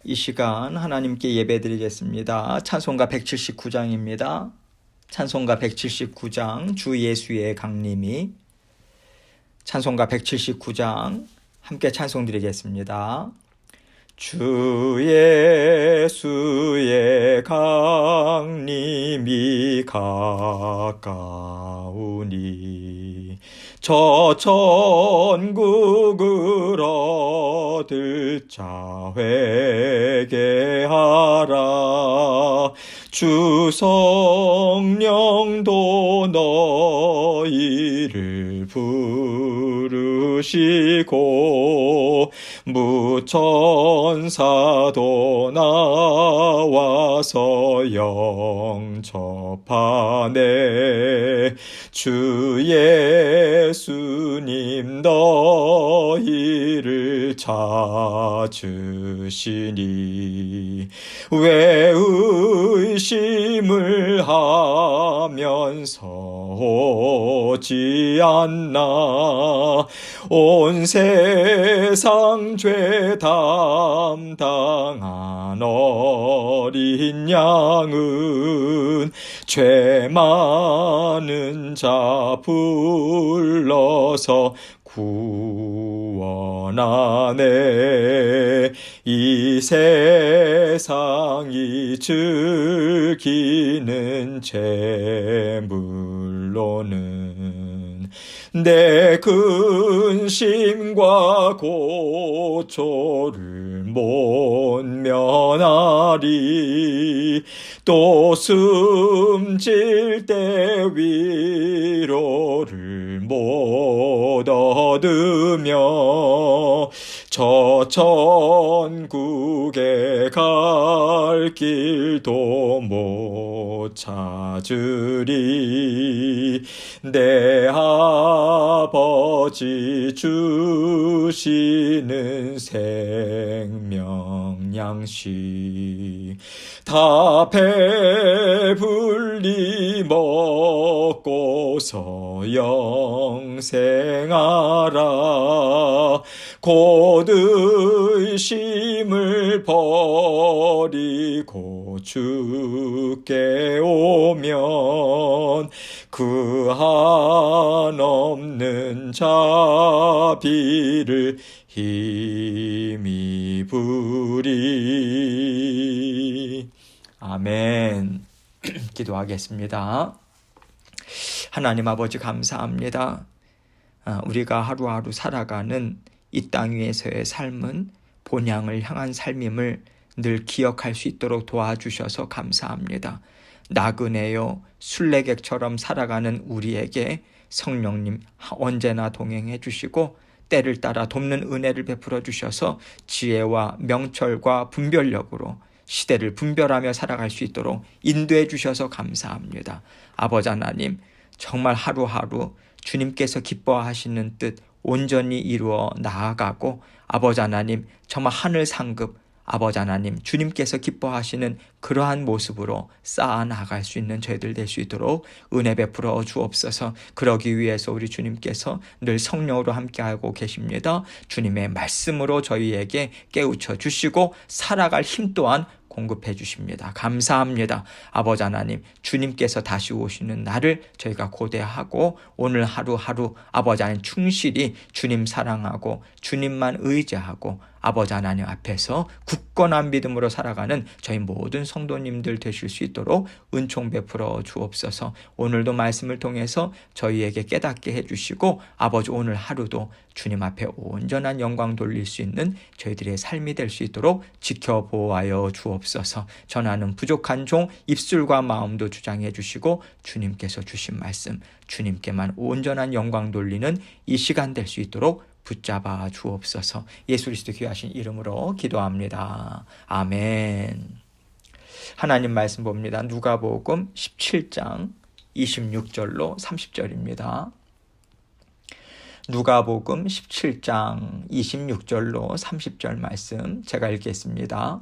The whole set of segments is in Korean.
이 시간 하나님께 예배드리겠습니다. 찬송가 179장입니다. 찬송가 179장 주 예수의 강림이 찬송가 179장 함께 찬송드리겠습니다. 주 예수의 강림이 가까우니 저 천국을 얻을 자 회개하라. 주 성령도 너희를 부르시고 무천사도 나와서 영접하네. 주 예수님 너희를 찾으시니 왜 의심을 하면서 오지 않나. 온 세상 죄 담당한 어린 양은 죄 많은 자 불러서 구원하네. 이 세상이 즐기는 재물로는 내 근심과 고초를 못 면하리. 또 숨질 때 위로를 못 얻으며 저 천국에 갈 길도 못 찾으리. 내 아버지 주시는 생명 양식 다 배불리 먹고서 영생하라. 곧 의심을 버리고 주께 오면 그 한없는 자비를 힘입으리. 아멘. 기도하겠습니다. 하나님 아버지 감사합니다. 우리가 하루하루 살아가는 이 땅 위에서의 삶은 본향을 향한 삶임을 늘 기억할 수 있도록 도와주셔서 감사합니다. 나그네요 순례객처럼 살아가는 우리에게 성령님 언제나 동행해 주시고 때를 따라 돕는 은혜를 베풀어 주셔서 지혜와 명철과 분별력으로 시대를 분별하며 살아갈 수 있도록 인도해 주셔서 감사합니다. 아버지 하나님, 정말 하루하루 주님께서 기뻐하시는 뜻 온전히 이루어 나아가고 아버지 하나님 정말 하늘 상급 아버지 하나님 주님께서 기뻐하시는 그러한 모습으로 쌓아 나갈 수 있는 저희들 될 수 있도록 은혜 베풀어 주옵소서. 그러기 위해서 우리 주님께서 늘 성령으로 함께하고 계십니다. 주님의 말씀으로 저희에게 깨우쳐 주시고 살아갈 힘 또한 공급해 주십니다. 감사합니다. 아버지 하나님, 주님께서 다시 오시는 날을 저희가 고대하고 오늘 하루하루 아버지 하나님 충실히 주님 사랑하고 주님만 의지하고 아버지 하나님 앞에서 굳건한 믿음으로 살아가는 저희 모든 성도님들 되실 수 있도록 은총 베풀어 주옵소서. 오늘도 말씀을 통해서 저희에게 깨닫게 해주시고 아버지 오늘 하루도 주님 앞에 온전한 영광 돌릴 수 있는 저희들의 삶이 될 수 있도록 지켜보아여 주옵소서. 전하는 부족한 종 입술과 마음도 주장해 주시고 주님께서 주신 말씀 주님께만 온전한 영광 돌리는 이 시간 될 수 있도록 붙잡아 주옵소서. 예수 그리스도 귀하신 이름으로 기도합니다. 아멘. 하나님 말씀 봅니다. 누가복음 17장 26절로 30절입니다. 누가복음 17장 26절로 30절 말씀 제가 읽겠습니다.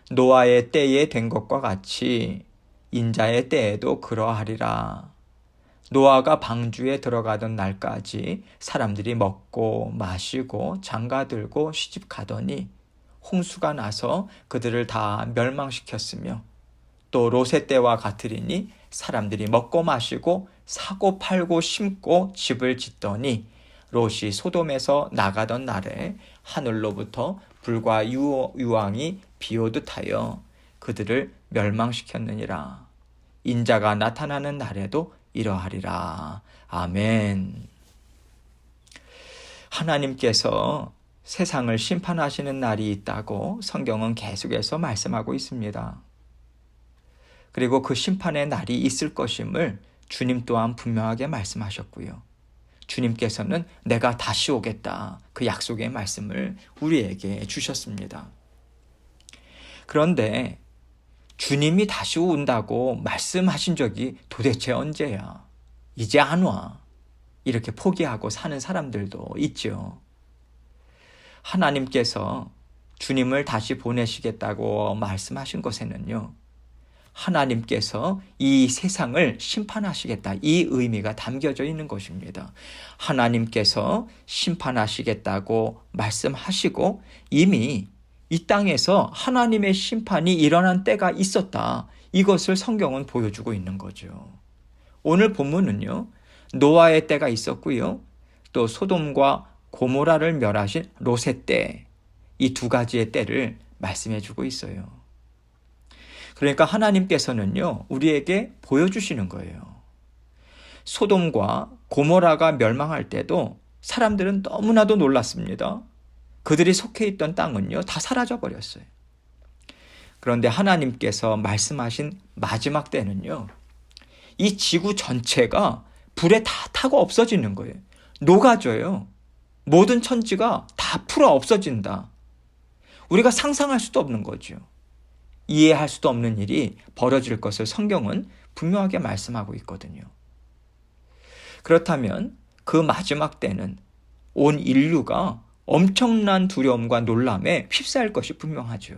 노아의 때에 된 것과 같이 인자의 때에도 그러하리라. 노아가 방주에 들어가던 날까지 사람들이 먹고 마시고 장가들고 시집가더니 홍수가 나서 그들을 다 멸망시켰으며 또 롯의 때와 같으리니 사람들이 먹고 마시고 사고 팔고 심고 집을 짓더니 롯이 소돔에서 나가던 날에 하늘로부터 불과 유황이 비오듯 하여 그들을 멸망시켰느니라. 인자가 나타나는 날에도 이러하리라. 아멘. 하나님께서 세상을 심판하시는 날이 있다고 성경은 계속해서 말씀하고 있습니다. 그리고 그 심판의 날이 있을 것임을 주님 또한 분명하게 말씀하셨고요. 주님께서는 내가 다시 오겠다, 그 약속의 말씀을 우리에게 주셨습니다. 그런데 주님이 다시 온다고 말씀하신 적이 도대체 언제야? 이제 안 와. 이렇게 포기하고 사는 사람들도 있죠. 하나님께서 주님을 다시 보내시겠다고 말씀하신 것에는요, 하나님께서 이 세상을 심판하시겠다, 이 의미가 담겨져 있는 것입니다. 하나님께서 심판하시겠다고 말씀하시고 이미 이 땅에서 하나님의 심판이 일어난 때가 있었다, 이것을 성경은 보여주고 있는 거죠. 오늘 본문은요, 노아의 때가 있었고요, 또 소돔과 고모라를 멸하신 롯의 때, 이 두 가지의 때를 말씀해 주고 있어요. 그러니까 하나님께서는요, 우리에게 보여주시는 거예요. 소돔과 고모라가 멸망할 때도 사람들은 너무나도 놀랐습니다. 그들이 속해 있던 땅은요, 다 사라져 버렸어요. 그런데 하나님께서 말씀하신 마지막 때는요, 이 지구 전체가 불에 다 타고 없어지는 거예요. 녹아져요. 모든 천지가 다 풀어 없어진다. 우리가 상상할 수도 없는 거죠. 이해할 수도 없는 일이 벌어질 것을 성경은 분명하게 말씀하고 있거든요. 그렇다면 그 마지막 때는 온 인류가 엄청난 두려움과 놀람에 휩싸일 것이 분명하죠.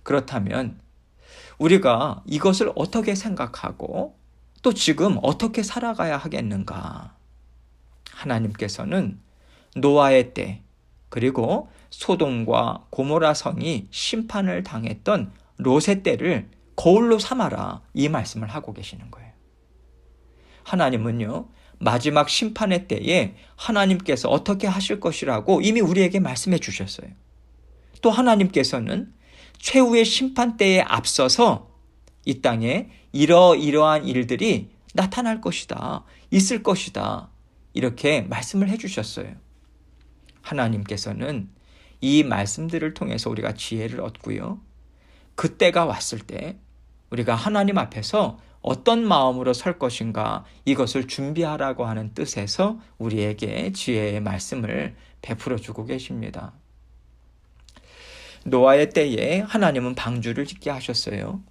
그렇다면 우리가 이것을 어떻게 생각하고 또 지금 어떻게 살아가야 하겠는가? 하나님께서는 노아의 때, 그리고 소돔과 고모라 성이 심판을 당했던 롯의 때를 거울로 삼아라, 이 말씀을 하고 계시는 거예요. 하나님은요, 마지막 심판의 때에 하나님께서 어떻게 하실 것이라고 이미 우리에게 말씀해 주셨어요. 또 하나님께서는 최후의 심판 때에 앞서서 이 땅에 이러이러한 일들이 나타날 것이다, 있을 것이다, 이렇게 말씀을 해 주셨어요. 하나님께서는 이 말씀들을 통해서 우리가 지혜를 얻고요, 그때가 왔을 때 우리가 하나님 앞에서 어떤 마음으로 설 것인가, 이것을 준비하라고 하는 뜻에서 우리에게 지혜의 말씀을 베풀어 주고 계십니다. 노아의 때에 하나님은 방주를 짓게 하셨어요.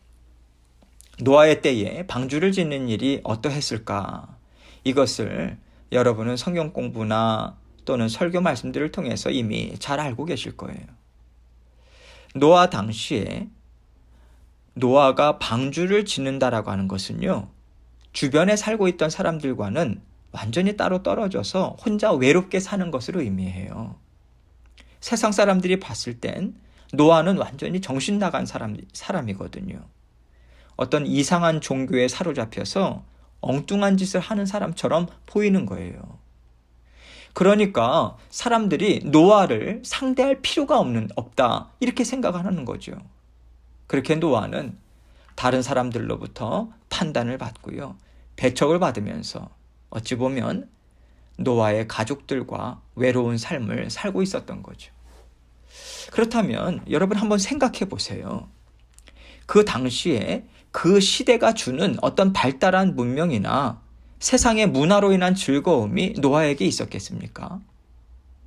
노아의 때에 방주를 짓는 일이 어떠했을까? 이것을 여러분은 성경 공부나 또는 설교 말씀들을 통해서 이미 잘 알고 계실 거예요. 노아 당시에 노아가 방주를 짓는다라고 하는 것은요, 주변에 살고 있던 사람들과는 완전히 따로 떨어져서 혼자 외롭게 사는 것을 의미해요. 세상 사람들이 봤을 땐 노아는 완전히 정신 나간 사람이거든요. 어떤 이상한 종교에 사로잡혀서 엉뚱한 짓을 하는 사람처럼 보이는 거예요. 그러니까 사람들이 노아를 상대할 필요가 없다, 이렇게 생각하는 거죠. 그렇게 노아는 다른 사람들로부터 판단을 받고요, 배척을 받으면서 어찌 보면 노아의 가족들과 외로운 삶을 살고 있었던 거죠. 그렇다면 여러분 한번 생각해 보세요. 그 당시에 그 시대가 주는 어떤 발달한 문명이나 세상의 문화로 인한 즐거움이 노아에게 있었겠습니까?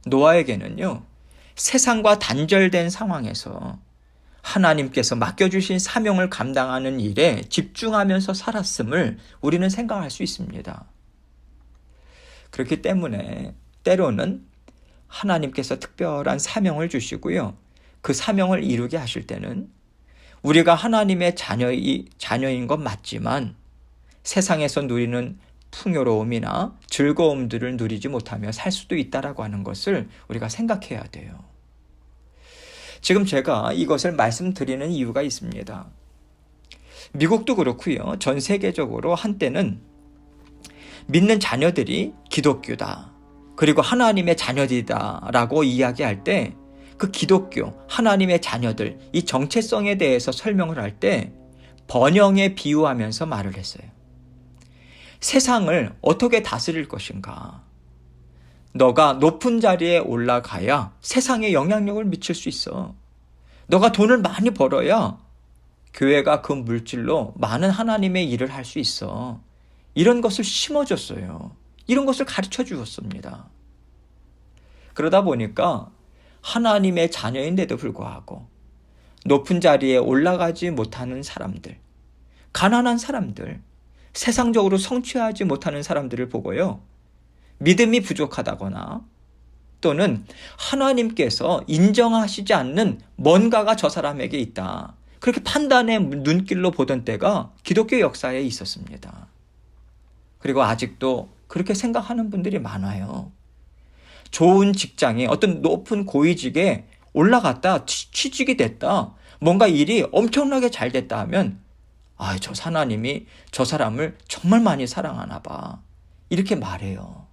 노아에게는요, 세상과 단절된 상황에서 하나님께서 맡겨주신 사명을 감당하는 일에 집중하면서 살았음을 우리는 생각할 수 있습니다. 그렇기 때문에 때로는 하나님께서 특별한 사명을 주시고요, 그 사명을 이루게 하실 때는 우리가 하나님의 자녀인 것 맞지만 세상에서 누리는 풍요로움이나 즐거움들을 누리지 못하며 살 수도 있다라고 하는 것을 우리가 생각해야 돼요. 지금 제가 이것을 말씀드리는 이유가 있습니다. 미국도 그렇고요. 전 세계적으로 한때는 믿는 자녀들이 기독교다, 그리고 하나님의 자녀들이다라고 이야기할 때 그 기독교, 하나님의 자녀들, 이 정체성에 대해서 설명을 할 때 번영에 비유하면서 말을 했어요. 세상을 어떻게 다스릴 것인가? 너가 높은 자리에 올라가야 세상에 영향력을 미칠 수 있어. 너가 돈을 많이 벌어야 교회가 그 물질로 많은 하나님의 일을 할 수 있어. 이런 것을 심어줬어요. 이런 것을 가르쳐 주었습니다. 그러다 보니까 하나님의 자녀인데도 불구하고 높은 자리에 올라가지 못하는 사람들, 가난한 사람들, 세상적으로 성취하지 못하는 사람들을 보고요, 믿음이 부족하다거나 또는 하나님께서 인정하시지 않는 뭔가가 저 사람에게 있다, 그렇게 판단의 눈길로 보던 때가 기독교 역사에 있었습니다. 그리고 아직도 그렇게 생각하는 분들이 많아요. 좋은 직장에, 어떤 높은 고위직에 올라갔다, 취직이 됐다, 뭔가 일이 엄청나게 잘 됐다 하면 저 하나님이 저 사람을 정말 많이 사랑하나 봐, 이렇게 말해요.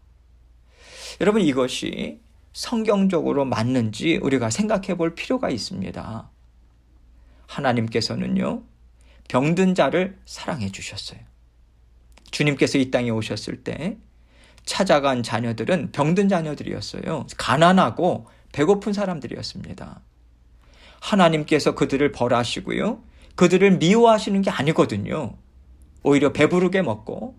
여러분, 이것이 성경적으로 맞는지 우리가 생각해 볼 필요가 있습니다. 하나님께서는요, 병든 자를 사랑해 주셨어요. 주님께서 이 땅에 오셨을 때 찾아간 자녀들은 병든 자녀들이었어요. 가난하고 배고픈 사람들이었습니다. 하나님께서 그들을 벌하시고요, 그들을 미워하시는 게 아니거든요. 오히려 배부르게 먹고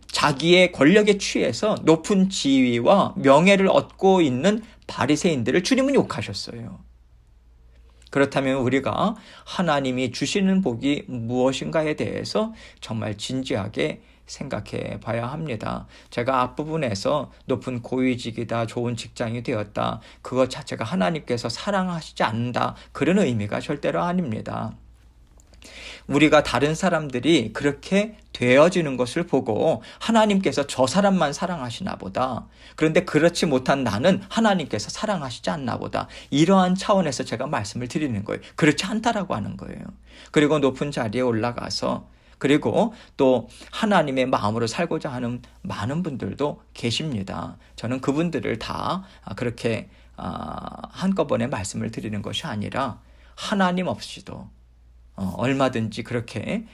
자기의 권력에 취해서 높은 지위와 명예를 얻고 있는 바리새인들을 주님은 욕하셨어요. 그렇다면 우리가 하나님이 주시는 복이 무엇인가에 대해서 정말 진지하게 생각해 봐야 합니다. 제가 앞부분에서 높은 고위직이다, 좋은 직장이 되었다, 그것 자체가 하나님께서 사랑하시지 않는다, 그런 의미가 절대로 아닙니다. 우리가 다른 사람들이 그렇게 되어지는 것을 보고 하나님께서 저 사람만 사랑하시나 보다, 그런데 그렇지 못한 나는 하나님께서 사랑하시지 않나 보다, 이러한 차원에서 제가 말씀을 드리는 거예요. 그렇지 않다라고 하는 거예요. 그리고 높은 자리에 올라가서 그리고 또 하나님의 마음으로 살고자 하는 많은 분들도 계십니다. 저는 그분들을 다 그렇게 한꺼번에 말씀을 드리는 것이 아니라 하나님 없이도 얼마든지 그렇게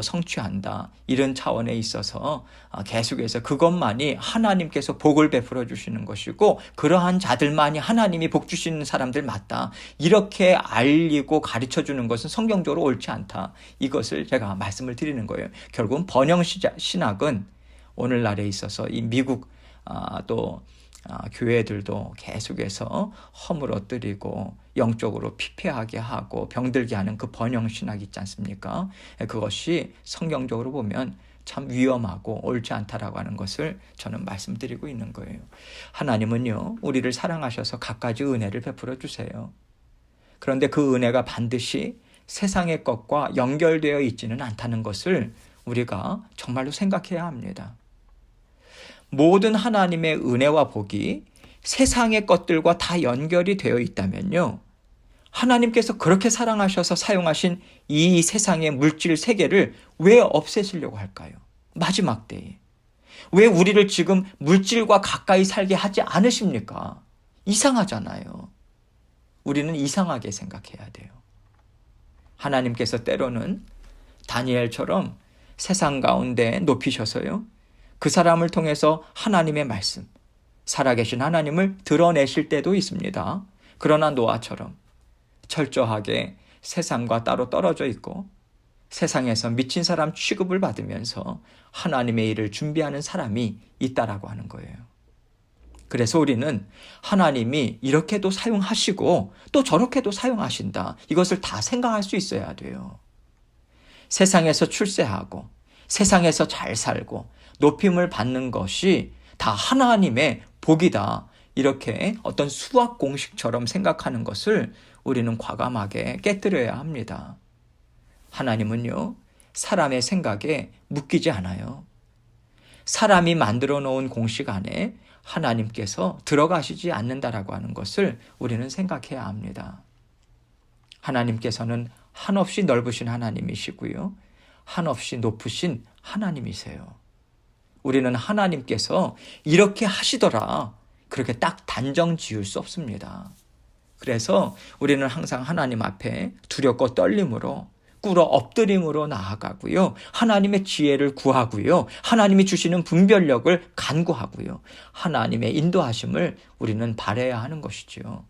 성취한다, 이런 차원에 있어서 계속해서 그것만이 하나님께서 복을 베풀어 주시는 것이고 그러한 자들만이 하나님이 복 주시는 사람들 맞다, 이렇게 알리고 가르쳐 주는 것은 성경적으로 옳지 않다, 이것을 제가 말씀을 드리는 거예요. 결국은 번영 신학은 오늘날에 있어서 이 미국 또 교회들도 계속해서 허물어뜨리고 영적으로 피폐하게 하고 병들게 하는 그 번영신학 있지 않습니까? 그것이 성경적으로 보면 참 위험하고 옳지 않다라고 하는 것을 저는 말씀드리고 있는 거예요. 하나님은요, 우리를 사랑하셔서 갖가지 은혜를 베풀어 주세요. 그런데 그 은혜가 반드시 세상의 것과 연결되어 있지는 않다는 것을 우리가 정말로 생각해야 합니다. 모든 하나님의 은혜와 복이 세상의 것들과 다 연결이 되어 있다면요, 하나님께서 그렇게 사랑하셔서 사용하신 이 세상의 물질 세계를 왜 없애시려고 할까요? 마지막 때에. 왜 우리를 지금 물질과 가까이 살게 하지 않으십니까? 이상하잖아요. 우리는 이상하게 생각해야 돼요. 하나님께서 때로는 다니엘처럼 세상 가운데 높이셔서요, 그 사람을 통해서 하나님의 말씀, 살아계신 하나님을 드러내실 때도 있습니다. 그러나 노아처럼 철저하게 세상과 따로 떨어져 있고 세상에서 미친 사람 취급을 받으면서 하나님의 일을 준비하는 사람이 있다라고 하는 거예요. 그래서 우리는 하나님이 이렇게도 사용하시고 또 저렇게도 사용하신다, 이것을 다 생각할 수 있어야 돼요. 세상에서 출세하고 세상에서 잘 살고 높임을 받는 것이 다 하나님의 복이다, 이렇게 어떤 수학 공식처럼 생각하는 것을 우리는 과감하게 깨뜨려야 합니다. 하나님은요, 사람의 생각에 묶이지 않아요. 사람이 만들어 놓은 공식 안에 하나님께서 들어가시지 않는다라고 하는 것을 우리는 생각해야 합니다. 하나님께서는 한없이 넓으신 하나님이시고요. 한없이 높으신 하나님이세요. 우리는 하나님께서 이렇게 하시더라, 그렇게 딱 단정 지을 수 없습니다. 그래서 우리는 항상 하나님 앞에 두렵고 떨림으로, 꿇어 엎드림으로 나아가고요. 하나님의 지혜를 구하고요. 하나님이 주시는 분별력을 간구하고요. 하나님의 인도하심을 우리는 바라야 하는 것이지요.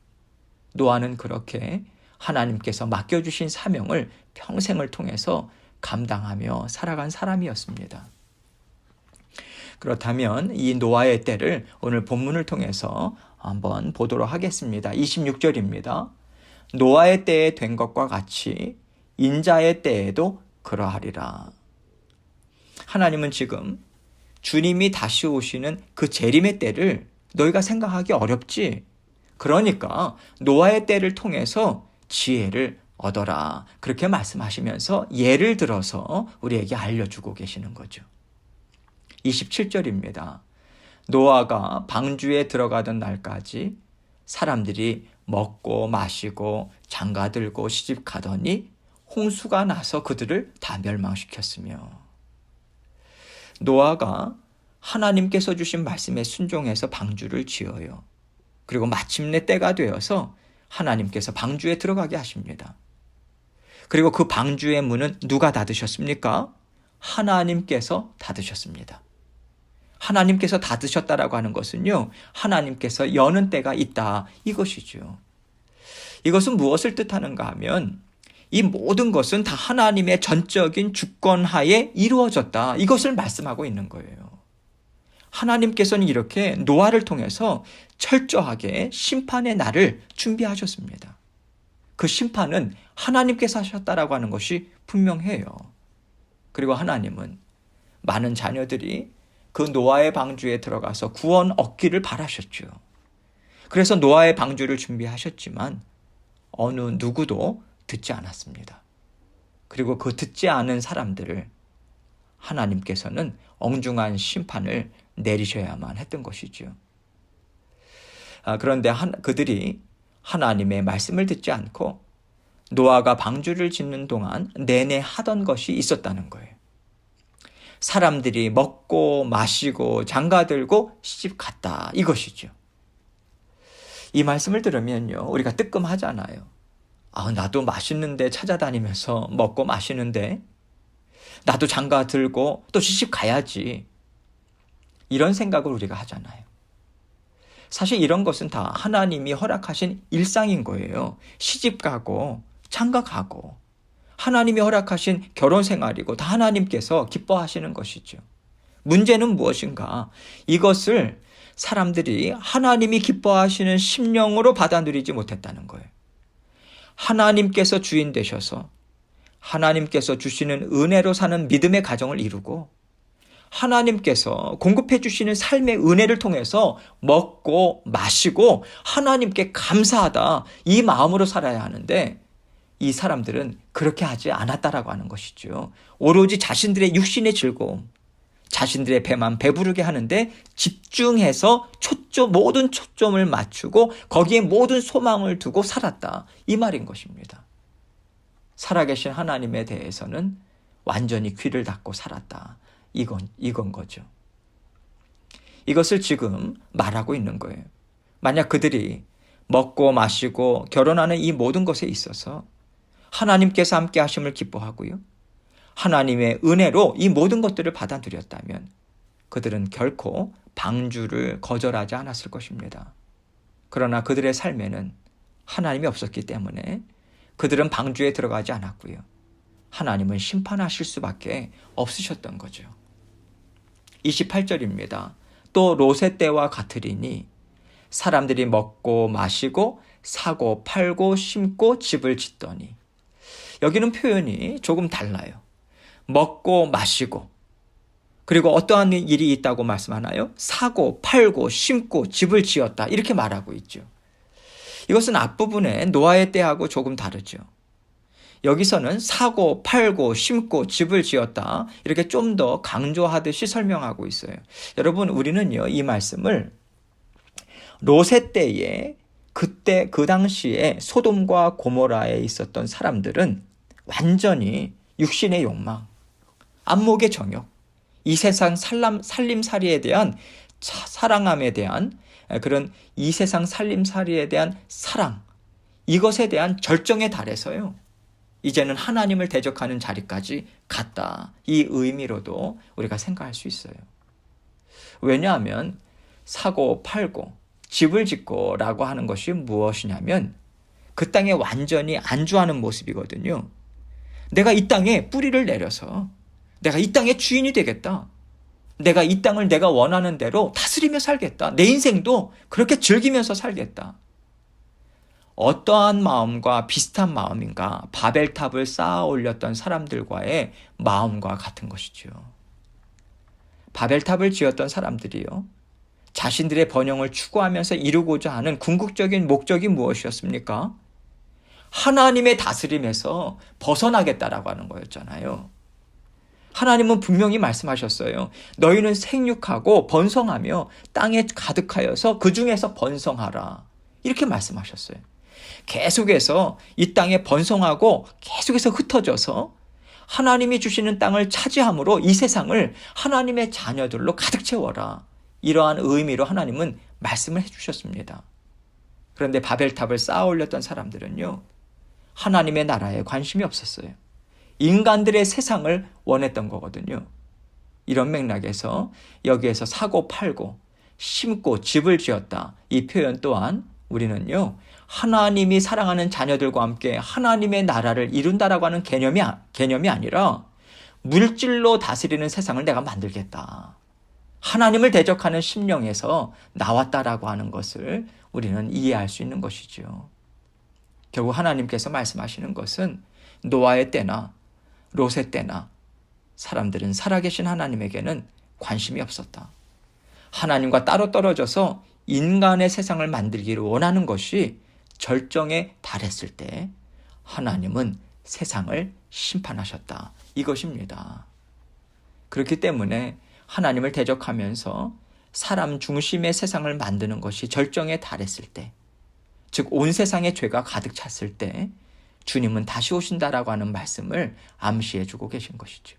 노아는 그렇게 하나님께서 맡겨주신 사명을 평생을 통해서 감당하며 살아간 사람이었습니다. 그렇다면 이 노아의 때를 오늘 본문을 통해서 한번 보도록 하겠습니다. 26절입니다. 노아의 때에 된 것과 같이 인자의 때에도 그러하리라. 하나님은 지금 주님이 다시 오시는 그 재림의 때를 너희가 생각하기 어렵지? 그러니까 노아의 때를 통해서 지혜를 얻어라. 그렇게 말씀하시면서 예를 들어서 우리에게 알려주고 계시는 거죠. 27절입니다. 노아가 방주에 들어가던 날까지 사람들이 먹고 마시고 장가들고 시집가더니 홍수가 나서 그들을 다 멸망시켰으며, 노아가 하나님께서 주신 말씀에 순종해서 방주를 지어요. 그리고 마침내 때가 되어서 하나님께서 방주에 들어가게 하십니다. 그리고 그 방주의 문은 누가 닫으셨습니까? 하나님께서 닫으셨습니다. 하나님께서 닫으셨다라고 하는 것은요, 하나님께서 여는 때가 있다, 이것이죠. 이것은 무엇을 뜻하는가 하면 이 모든 것은 다 하나님의 전적인 주권하에 이루어졌다, 이것을 말씀하고 있는 거예요. 하나님께서는 이렇게 노아를 통해서 철저하게 심판의 날을 준비하셨습니다. 그 심판은 하나님께서 하셨다라고 하는 것이 분명해요. 그리고 하나님은 많은 자녀들이 그 노아의 방주에 들어가서 구원 얻기를 바라셨죠. 그래서 노아의 방주를 준비하셨지만 어느 누구도 듣지 않았습니다. 그리고 그 듣지 않은 사람들을 하나님께서는 엉중한 심판을 내리셔야만 했던 것이죠. 그런데 그들이 하나님의 말씀을 듣지 않고 노아가 방주를 짓는 동안 내내 하던 것이 있었다는 거예요. 사람들이 먹고 마시고 장가들고 시집갔다, 이것이죠. 이 말씀을 들으면요, 우리가 뜨끔하잖아요. 나도 맛있는데 찾아다니면서 먹고 마시는데, 나도 장가 들고 또 시집 가야지, 이런 생각을 우리가 하잖아요. 사실 이런 것은 다 하나님이 허락하신 일상인 거예요. 시집 가고 장가 가고 하나님이 허락하신 결혼 생활이고 다 하나님께서 기뻐하시는 것이죠. 문제는 무엇인가? 이것을 사람들이 하나님이 기뻐하시는 심령으로 받아들이지 못했다는 거예요. 하나님께서 주인 되셔서 하나님께서 주시는 은혜로 사는 믿음의 가정을 이루고 하나님께서 공급해 주시는 삶의 은혜를 통해서 먹고 마시고 하나님께 감사하다, 이 마음으로 살아야 하는데 이 사람들은 그렇게 하지 않았다라고 하는 것이죠. 오로지 자신들의 육신의 즐거움, 자신들의 배만 배부르게 하는데 집중해서 모든 초점을 맞추고 거기에 모든 소망을 두고 살았다, 이 말인 것입니다. 살아계신 하나님에 대해서는 완전히 귀를 닫고 살았다, 이건 거죠. 이것을 지금 말하고 있는 거예요. 만약 그들이 먹고 마시고 결혼하는 이 모든 것에 있어서 하나님께서 함께 하심을 기뻐하고요, 하나님의 은혜로 이 모든 것들을 받아들였다면 그들은 결코 방주를 거절하지 않았을 것입니다. 그러나 그들의 삶에는 하나님이 없었기 때문에 그들은 방주에 들어가지 않았고요, 하나님은 심판하실 수밖에 없으셨던 거죠. 28절입니다. 또 롯의 때와 같으리니 사람들이 먹고 마시고 사고 팔고 심고 집을 짓더니, 여기는 표현이 조금 달라요. 먹고 마시고, 그리고 어떠한 일이 있다고 말씀하나요? 사고 팔고 심고 집을 지었다, 이렇게 말하고 있죠. 이것은 앞부분에 노아의 때하고 조금 다르죠. 여기서는 사고 팔고 심고 집을 지었다, 이렇게 좀 더 강조하듯이 설명하고 있어요. 여러분, 우리는요, 이 말씀을 롯의 때에 그때 그 당시에 소돔과 고모라에 있었던 사람들은 완전히 육신의 욕망, 안목의 정욕, 이 세상 살림살이에 대한 사랑함에 대한 그런 이 세상 살림살이에 대한 사랑, 이것에 대한 절정에 달해서요. 이제는 하나님을 대적하는 자리까지 갔다. 이 의미로도 우리가 생각할 수 있어요. 왜냐하면 사고 팔고 집을 짓고라고 하는 것이 무엇이냐면 그 땅에 완전히 안주하는 모습이거든요. 내가 이 땅에 뿌리를 내려서 내가 이 땅의 주인이 되겠다. 내가 이 땅을 내가 원하는 대로 다스리며 살겠다. 내 인생도 그렇게 즐기면서 살겠다. 어떠한 마음과 비슷한 마음인가? 바벨탑을 쌓아 올렸던 사람들과의 마음과 같은 것이죠. 바벨탑을 지었던 사람들이요. 자신들의 번영을 추구하면서 이루고자 하는 궁극적인 목적이 무엇이었습니까? 하나님의 다스림에서 벗어나겠다라고 하는 거였잖아요. 하나님은 분명히 말씀하셨어요. 너희는 생육하고 번성하며 땅에 가득하여서 그 중에서 번성하라. 이렇게 말씀하셨어요. 계속해서 이 땅에 번성하고 계속해서 흩어져서 하나님이 주시는 땅을 차지함으로 이 세상을 하나님의 자녀들로 가득 채워라. 이러한 의미로 하나님은 말씀을 해주셨습니다. 그런데 바벨탑을 쌓아 올렸던 사람들은요, 하나님의 나라에 관심이 없었어요. 인간들의 세상을 원했던 거거든요. 이런 맥락에서 여기에서 사고 팔고 심고 집을 지었다. 이 표현 또한 우리는요, 하나님이 사랑하는 자녀들과 함께 하나님의 나라를 이룬다라고 하는 개념이 아니라 물질로 다스리는 세상을 내가 만들겠다. 하나님을 대적하는 심령에서 나왔다라고 하는 것을 우리는 이해할 수 있는 것이죠. 결국 하나님께서 말씀하시는 것은 노아의 때나 롯의 때나 사람들은 살아계신 하나님에게는 관심이 없었다. 하나님과 따로 떨어져서 인간의 세상을 만들기를 원하는 것이 절정에 달했을 때 하나님은 세상을 심판하셨다. 이것입니다. 그렇기 때문에 하나님을 대적하면서 사람 중심의 세상을 만드는 것이 절정에 달했을 때, 즉 온 세상에 죄가 가득 찼을 때 주님은 다시 오신다라고 하는 말씀을 암시해 주고 계신 것이죠.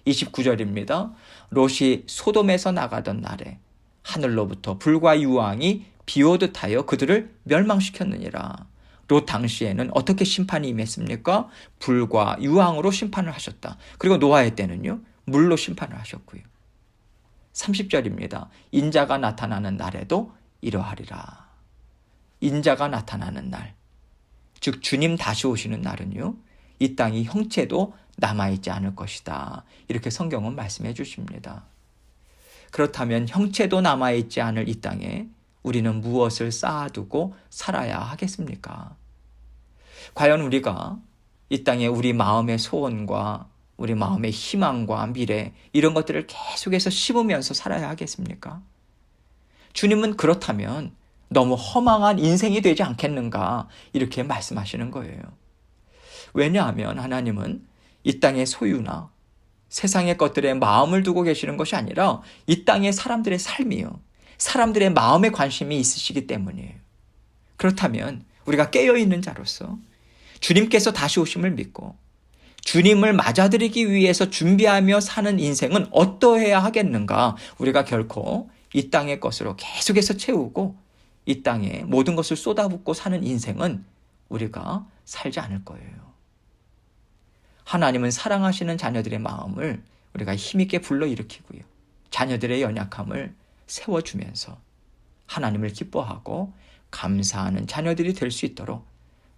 29절입니다. 롯이 소돔에서 나가던 날에 하늘로부터 불과 유황이 비오듯 하여 그들을 멸망시켰느니라. 롯 당시에는 어떻게 심판이 임했습니까? 불과 유황으로 심판을 하셨다. 그리고 노아의 때는요, 물로 심판을 하셨고요. 30절입니다. 인자가 나타나는 날에도 이러하리라. 인자가 나타나는 날, 즉 주님 다시 오시는 날은요, 이 땅이 형체도 남아있지 않을 것이다. 이렇게 성경은 말씀해 주십니다. 그렇다면 형체도 남아있지 않을 이 땅에 우리는 무엇을 쌓아두고 살아야 하겠습니까? 과연 우리가 이 땅에 우리 마음의 소원과 우리 마음의 희망과 미래, 이런 것들을 계속해서 심으면서 살아야 하겠습니까? 주님은 그렇다면 너무 허망한 인생이 되지 않겠는가, 이렇게 말씀하시는 거예요. 왜냐하면 하나님은 이 땅의 소유나 세상의 것들에 마음을 두고 계시는 것이 아니라 이 땅의 사람들의 삶이요, 사람들의 마음에 관심이 있으시기 때문이에요. 그렇다면 우리가 깨어있는 자로서 주님께서 다시 오심을 믿고 주님을 맞아들이기 위해서 준비하며 사는 인생은 어떠해야 하겠는가? 우리가 결코 이 땅의 것으로 계속해서 채우고 이 땅에 모든 것을 쏟아붓고 사는 인생은 우리가 살지 않을 거예요. 하나님은 사랑하시는 자녀들의 마음을 우리가 힘있게 불러일으키고요, 자녀들의 연약함을 세워주면서 하나님을 기뻐하고 감사하는 자녀들이 될 수 있도록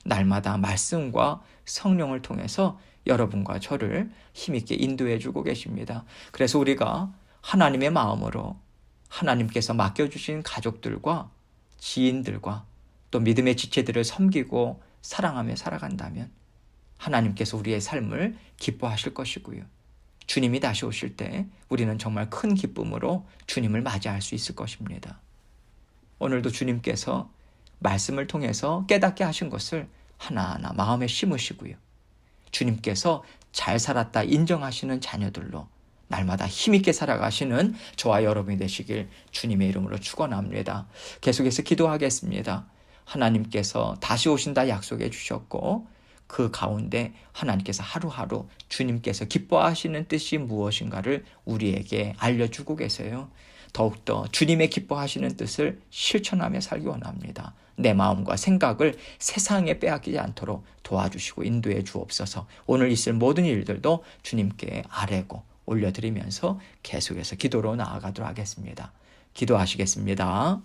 날마다 말씀과 성령을 통해서 여러분과 저를 힘있게 인도해 주고 계십니다. 그래서 우리가 하나님의 마음으로 하나님께서 맡겨주신 가족들과 지인들과 또 믿음의 지체들을 섬기고 사랑하며 살아간다면 하나님께서 우리의 삶을 기뻐하실 것이고요, 주님이 다시 오실 때 우리는 정말 큰 기쁨으로 주님을 맞이할 수 있을 것입니다. 오늘도 주님께서 말씀을 통해서 깨닫게 하신 것을 하나하나 마음에 심으시고요, 주님께서 잘 살았다 인정하시는 자녀들로 날마다 힘있게 살아가시는 저와 여러분이 되시길 주님의 이름으로 축원합니다. 계속해서 기도하겠습니다. 하나님께서 다시 오신다 약속해 주셨고 그 가운데 하나님께서 하루하루 주님께서 기뻐하시는 뜻이 무엇인가를 우리에게 알려주고 계세요. 더욱더 주님의 기뻐하시는 뜻을 실천하며 살기 원합니다. 내 마음과 생각을 세상에 빼앗기지 않도록 도와주시고 인도해 주옵소서. 오늘 있을 모든 일들도 주님께 아뢰고 올려드리면서 계속해서 기도로 나아가도록 하겠습니다. 기도하시겠습니다.